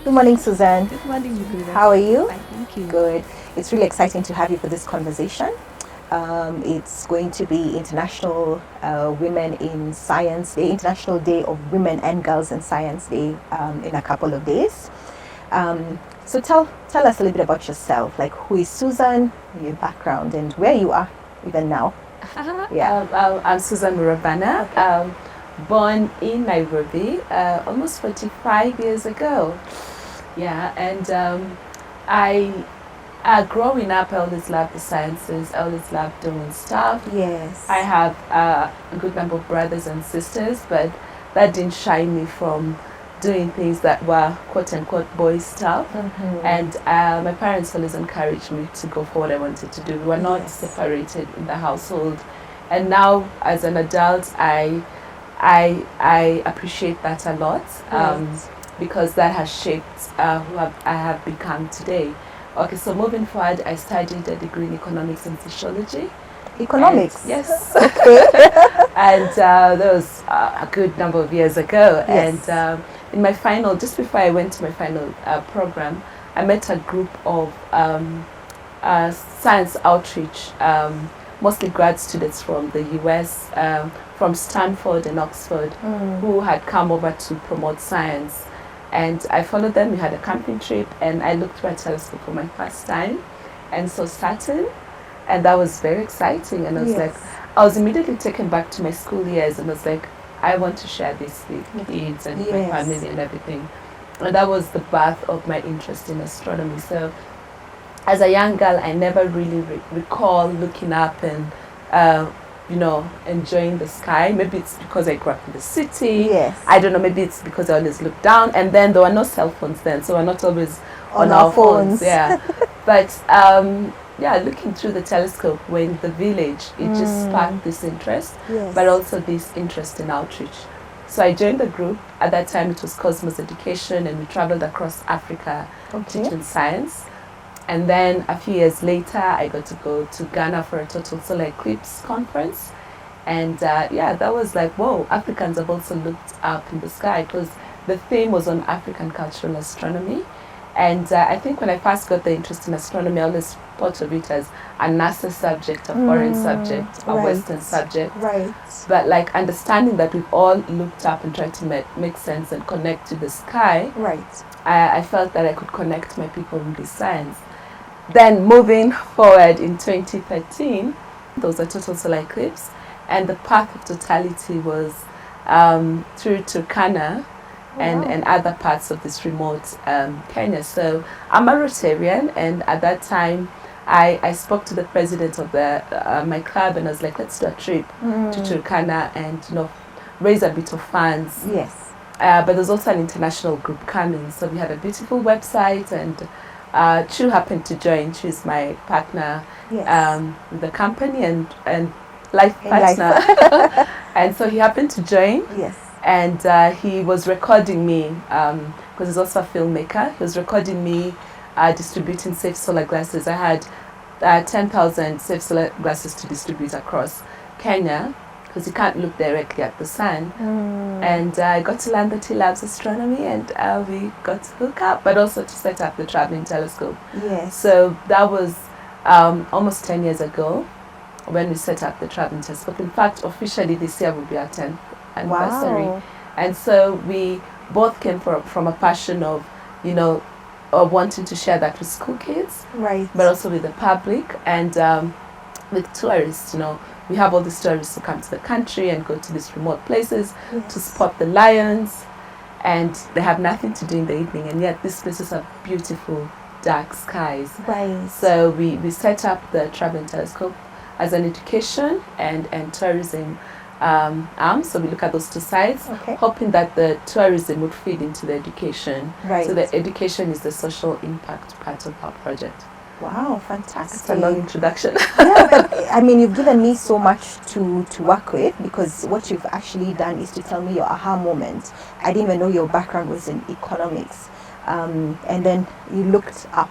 Good morning, Susan. Good morning, Mugure. How are you? Fine, thank you. Good. It's really exciting to have you for this conversation. It's going to be International Women in Science Day, International Day of Women and Girls in Science Day in a couple of days. So tell us a little bit about yourself. Like, who is Susan, your background, and where you are even now? I'm Susan Murabana, born in Nairobi almost 45 years ago. Yeah, and growing up, I always loved the sciences. I always loved doing stuff. Yes. I have a good number of brothers and sisters, but that didn't shy me from doing things that were quote-unquote boy stuff. Mm-hmm. And my parents always encouraged me to go for what I wanted to do. We were not separated in the household. And now, as an adult, I appreciate that a lot, because that has shaped who I have become today. Okay, so moving forward, I studied a degree in economics and sociology. Economics? And, yes. Okay. And that was a good number of years ago. Yes. And in my final, just before I went to my final program, I met a group of science outreach, mostly grad students from the US, from Stanford and Oxford, who had come over to promote science. And I followed them. We had a camping trip, and I looked through a telescope for my first time and saw Saturn, and that was very exciting. And I was like, I was immediately taken back to my school years, and I was like, I want to share this with kids and my family and everything. And that was the birth of my interest in astronomy. So as a young girl, I never really recall looking up and enjoying the sky. Maybe it's because I grew up in the city. Yes. I don't know, maybe it's because I always looked down, and then there were no cell phones then, so we're not always on our phones. Yeah. But looking through the telescope when the village, it just sparked this interest, but also this interest in outreach. So I joined the group. At that time it was Cosmos Education, and we traveled across Africa teaching science. And then a few years later, I got to go to Ghana for a total solar eclipse conference. And that was like, whoa, Africans have also looked up in the sky, because the theme was on African cultural astronomy. And I think when I first got the interest in astronomy, I always thought of it as a NASA subject, a foreign subject, a Western subject. Right. But like understanding that we've all looked up and tried to make sense and connect to the sky, I felt that I could connect my people with science. Then moving forward in 2013, there was a total solar eclipse, and the path of totality was through Turkana and other parts of this remote Kenya. So I'm a Rotarian, and at that time I spoke to the president of my club, and I was like, let's do a trip to Turkana and raise a bit of funds. Yes. But there's also an international group coming, so we had a beautiful website, and Chu happened to join. She's my partner with the company and life partner. And so he happened to join. Yes. And he was recording me, because he's also a filmmaker. He was recording me distributing safe solar glasses. I had 10,000 safe solar glasses to distribute across Kenya, because you can't look directly at the sun. And I got to learn that he loves astronomy, and we got to hook up, but also to set up the traveling telescope. Yes. So that was almost 10 years ago when we set up the traveling telescope. In fact, officially this year will be our 10th anniversary. Wow. And so we both came from a passion of, of wanting to share that with school kids, but also with the public, and with tourists. We have all these tourists who come to the country and go to these remote places to spot the lions, and they have nothing to do in the evening, and yet these places have beautiful dark skies. So we set up the traveling telescope as an education and tourism arm. So we look at those two sides, hoping that the tourism would feed into the education. So the education is the social impact part of our project. Wow, fantastic. It's a long introduction. Yeah, but I mean, you've given me so much to work with, because what you've actually done is to tell me your aha moment. I didn't even know your background was in economics. And then you looked up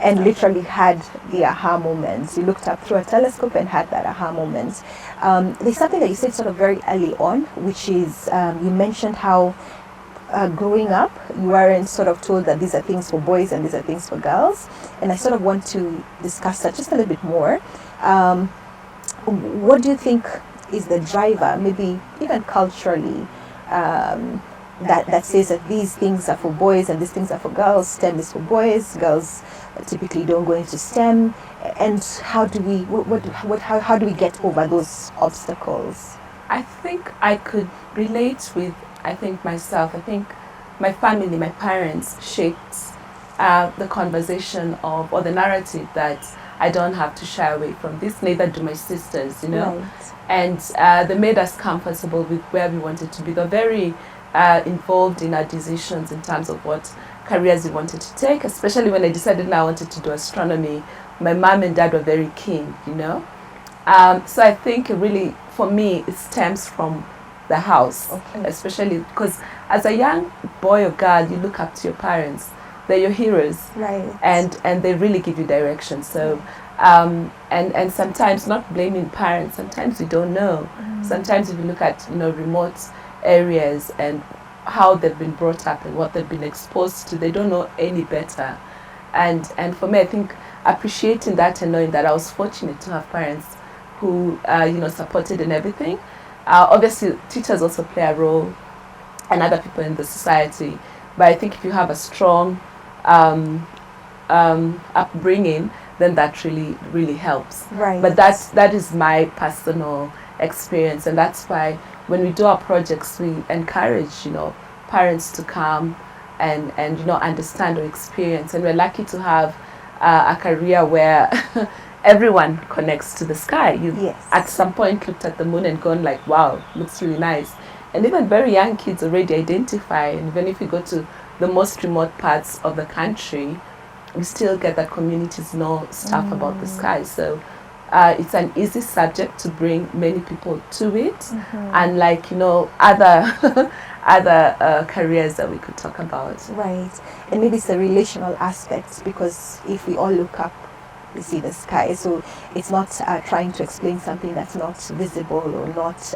and literally had the aha moments. You looked up through a telescope and had that aha moment. There's something that you said sort of very early on, which is you mentioned how growing up, you weren't sort of told that these are things for boys and these are things for girls. And I sort of want to discuss that just a little bit more. What do you think is the driver, maybe even culturally, that says that these things are for boys and these things are for girls? STEM is for boys. Girls typically don't go into STEM. And how do we how do we get over those obstacles? I think I could relate with myself. I think my family, my parents shaped the conversation or the narrative that I don't have to shy away from this, neither do my sisters, you know. Right. And they made us comfortable with where we wanted to be. They're very involved in our decisions in terms of what careers we wanted to take, especially when I decided I wanted to do astronomy. My mom and dad were very keen, you know. So I think really, for me, it stems from the house, especially because as a young boy or girl, you look up to your parents. They're your heroes, right? And they really give you direction. So, and sometimes not blaming parents. Sometimes we don't know. Sometimes if you look at remote areas and how they've been brought up and what they've been exposed to, they don't know any better. And for me, I think appreciating that and knowing that I was fortunate to have parents who supported in everything. Obviously, teachers also play a role, and other people in the society. But I think if you have a strong upbringing, then that really helps. Right. But that is my personal experience, and that's why when we do our projects, we encourage parents to come and understand or experience. And we're lucky to have a career where everyone connects to the sky. You at some point looked at the moon and gone like, wow, looks really nice. And even very young kids already identify. And even if you go to the most remote parts of the country, we still get that communities know stuff about the sky. So it's an easy subject to bring many people to it, unlike other other careers that we could talk about. Right. And maybe it's the relational aspects, because if we all look up, we see the sky. So it's not trying to explain something that's not visible or not,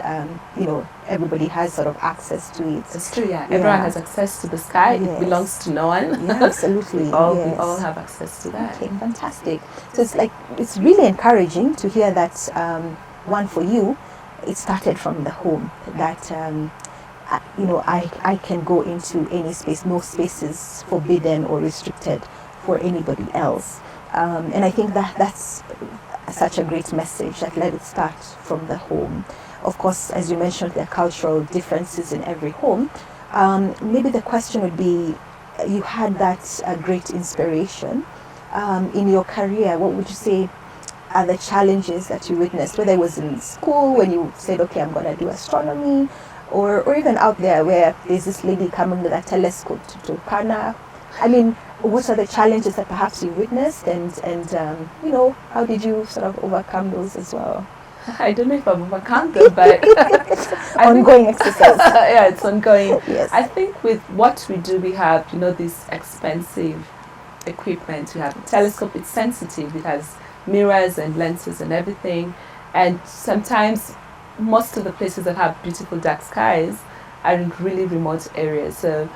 everybody has sort of access to it. It's true, yeah. Everyone has access to the sky. It belongs to no one. Yeah, absolutely. We all have access to that. Okay, fantastic. So it's really encouraging to hear that, one, for you, it started from the home, that I can go into any space. No space is forbidden or restricted for anybody else. And I think that's such a great message, that let it start from the home. Of course, as you mentioned, there are cultural differences in every home. Maybe the question would be, you had that great inspiration in your career. What would you say are the challenges that you witnessed, whether it was in school when you said, okay, I'm going to do astronomy, or even out there where there's this lady coming with a telescope to Turkana? I mean, what are the challenges that perhaps you witnessed, and how did you sort of overcome those as well? I don't know if I've overcome them, but ongoing exercise. Yeah, it's ongoing. Yes. I think with what we do, we have this expensive equipment. We have a telescope. It's sensitive. It has mirrors and lenses and everything. And sometimes most of the places that have beautiful dark skies are in really remote areas. So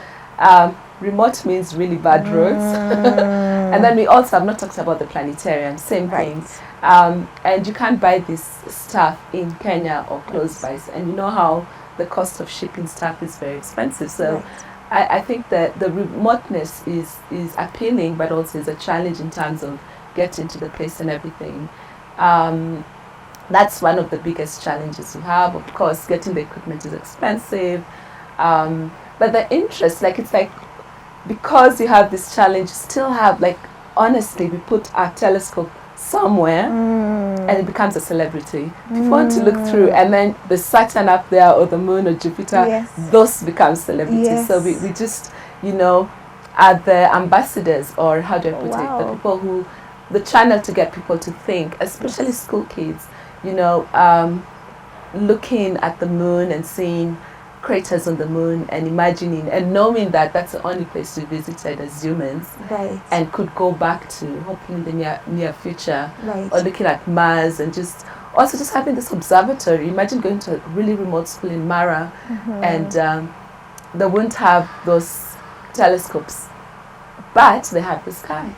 remote means really bad roads. And then we also have not talked about the planetarium, same thing. And you can't buy this stuff in Kenya or close by. And you know how the cost of shipping stuff is very expensive. So I think that the remoteness is appealing, but also is a challenge in terms of getting to the place and everything. That's one of the biggest challenges we have. Of course, getting the equipment is expensive. But the interest, it's like, because you have this challenge, you still have, honestly, we put our telescope somewhere and it becomes a celebrity. People want to look through, and then the Saturn up there or the moon or Jupiter, those become celebrities. So we just, are the ambassadors, or how do I put it, the people who, the channel to get people to think, especially school kids, looking at the moon and seeing craters on the moon and imagining and knowing that that's the only place we visited as humans, and could go back to hopefully in the near future, or looking at Mars, and just having this observatory. Imagine going to a really remote school in Mara and they wouldn't have those telescopes, but they have the sky,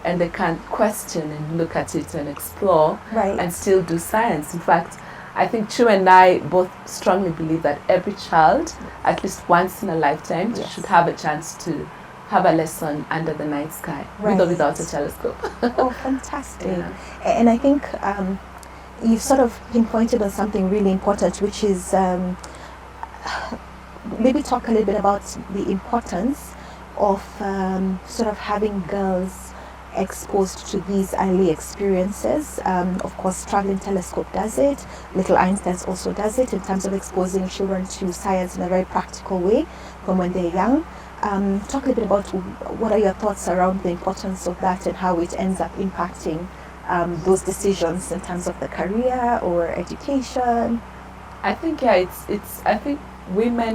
and they can question and look at it and explore, and still do science. In fact, I think Chu and I both strongly believe that every child, at least once in a lifetime, should have a chance to have a lesson under the night sky, with or without a telescope. Oh, fantastic. And I think you've sort of pinpointed on something really important, which is maybe talk a little bit about the importance of sort of having girls exposed to these early experiences. Of course, Traveling Telescope does it. Little Einsteins also does it in terms of exposing children to science in a very practical way from when they're young. Talk a little bit about what are your thoughts around the importance of that and how it ends up impacting those decisions in terms of the career or education. I think it's I think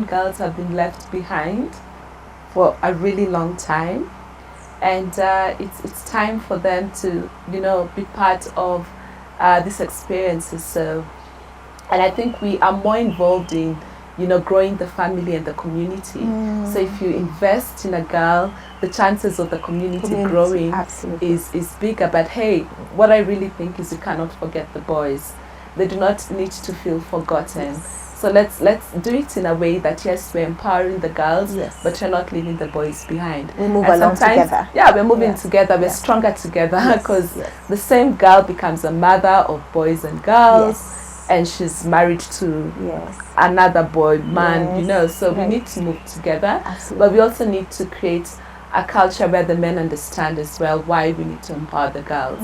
girls have been left behind for a really long time, and it's time for them to be part of these experiences. So, and I think we are more involved in growing the family and the community. So if you invest in a girl, the chances of the community growing is bigger. But hey, what I really think is you cannot forget the boys. They do not need to feel forgotten. So let's do it in a way that yes, we're empowering the girls, but we're not leaving the boys behind. We move along together. Yeah, we're moving together. We're stronger together because the same girl becomes a mother of boys and girls. And she's married to another boy, man, so we need to move together. But we also need to create a culture where the men understand as well why we need to empower the girls.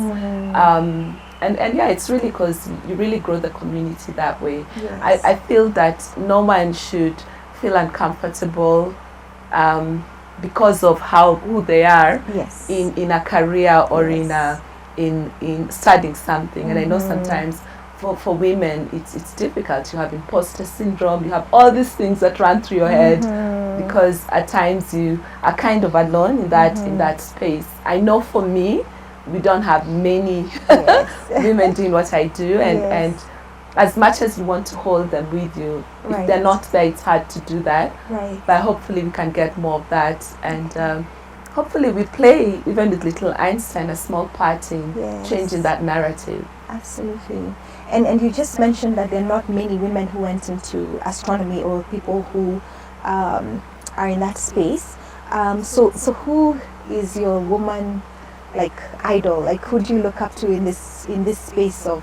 And it's really because you really grow the community that way. I feel that no one should feel uncomfortable because of who they are in a career or in studying something. And I know sometimes for women, it's difficult. You have imposter syndrome. You have all these things that run through your head because at times you are kind of alone in that space. I know for me, we don't have many women doing what I do, and as much as you want to hold them with you, if they're not there, it's hard to do that. But hopefully we can get more of that, and hopefully we play, even with little Einstein, a small part in changing that narrative. Absolutely. And you just mentioned that there are not many women who went into astronomy or people who are in that space. So who is your woman idol? Who do you look up to in this space of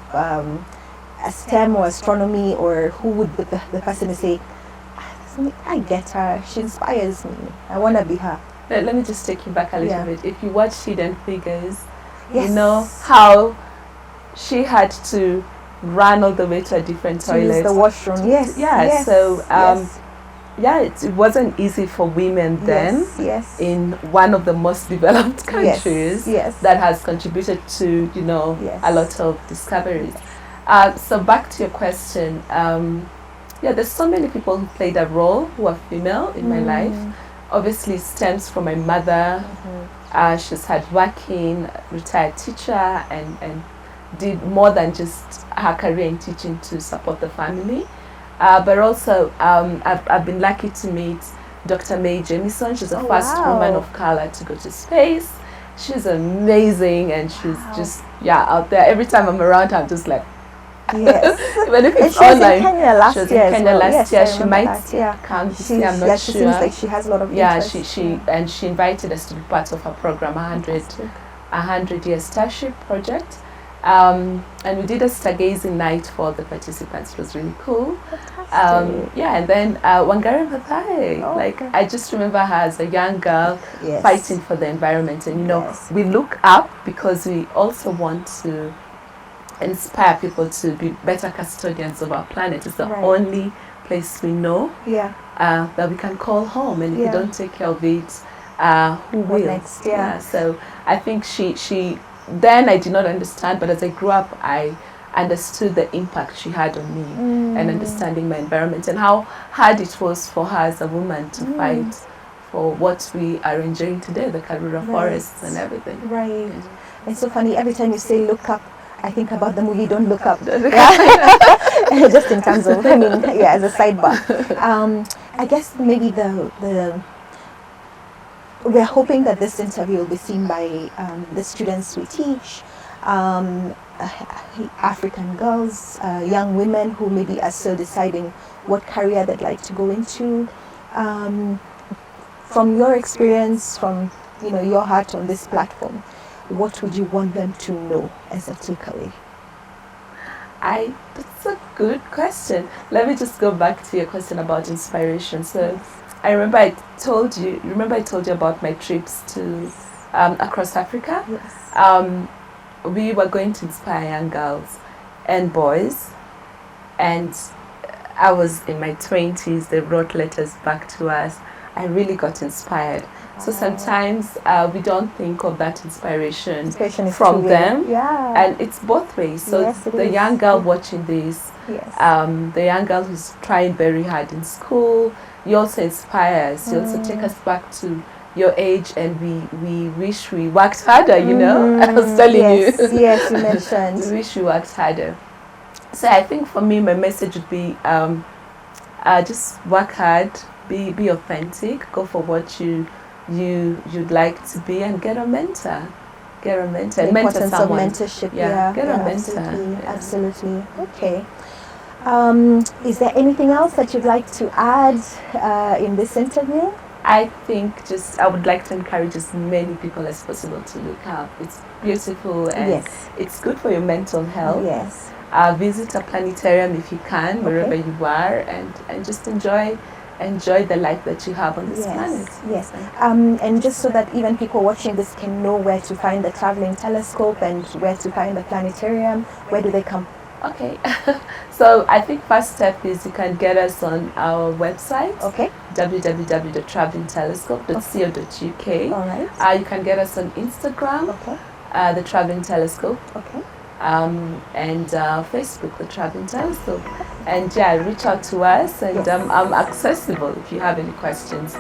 STEM or astronomy, or who would be the person to say, I get her, she inspires me, I want to be her? Let me just take you back a little bit. If you watch Hidden Figures, you know how she had to run all the way to a different toilet. To use the washroom, it wasn't easy for women then in one of the most developed countries that has contributed to, a lot of discoveries. So back to your question, there's so many people who played a role who are female in my life. Obviously it stems from my mother. She's hardworking, retired teacher, and did more than just her career in teaching to support the family. But also, I've been lucky to meet Dr. Mae Jemison. She's the first woman of color to go to space. She's amazing, and she's just out there. Every time I'm around her, I'm just like, even if it's online. She was in Kenya last year. She might come this year, I'm not sure. She seems like she has a lot of interest. She invited us to be part of her program, 100-year Starship project. And we did a stargazing night for the participants. It was really cool. And then Wangari Maathai. I just remember her as a young girl fighting for the environment. And we look up because we also want to inspire people to be better custodians of our planet. It's the only place we know that we can call home. And if we don't take care of it, who will? Next? So I think she then I did not understand, but as I grew up, I understood the impact she had on me and understanding my environment and how hard it was for her as a woman to fight for what we are enjoying today, the Karura forests and everything. Right. It's so funny, every time you say look up, I think about the movie Don't Look Up. Just in terms of, as a sidebar. I guess maybe we're hoping that this interview will be seen by the students we teach, African girls, young women who maybe are still deciding what career they'd like to go into. From your experience, from your heart on this platform, what would you want them to know as a takeaway? That's a good question. Let me just go back to your question about inspiration. So I remember I told you about my trips to across Africa. Yes. We were going to inspire young girls and boys, and I was in my 20s. They wrote letters back to us. I really got inspired. So sometimes we don't think of that inspiration from them. Yeah. And it's both ways. So yes, the young girl watching this, yes. The young girl who's trying very hard in school, you also inspire us. You also take us back to your age, and we wish we worked harder, I was telling you. Yes, you mentioned. We wish we worked harder. So I think for me, my message would be just work hard, be authentic, go for what you'd like to be, and get a mentor. The mentor importance someone. of mentorship. Get a mentor. Absolutely. Yeah. Absolutely. Okay. Is there anything else that you'd like to add in this interview? I think I would like to encourage as many people as possible to look up. It's beautiful, and it's good for your mental health. Yes. Visit a planetarium if you can, wherever you are, and just enjoy the life that you have on this planet. Yes. And just so that even people watching this can know where to find the traveling telescope and where to find the planetarium, where do they come? Okay. So I think first step is you can get us on our website. Okay. www.travelingtelescope.co.uk. All right. You can get us on Instagram. Okay. The Traveling Telescope. Okay. And Facebook, the Traveling Telescope. And reach out to us, and I'm accessible if you have any questions.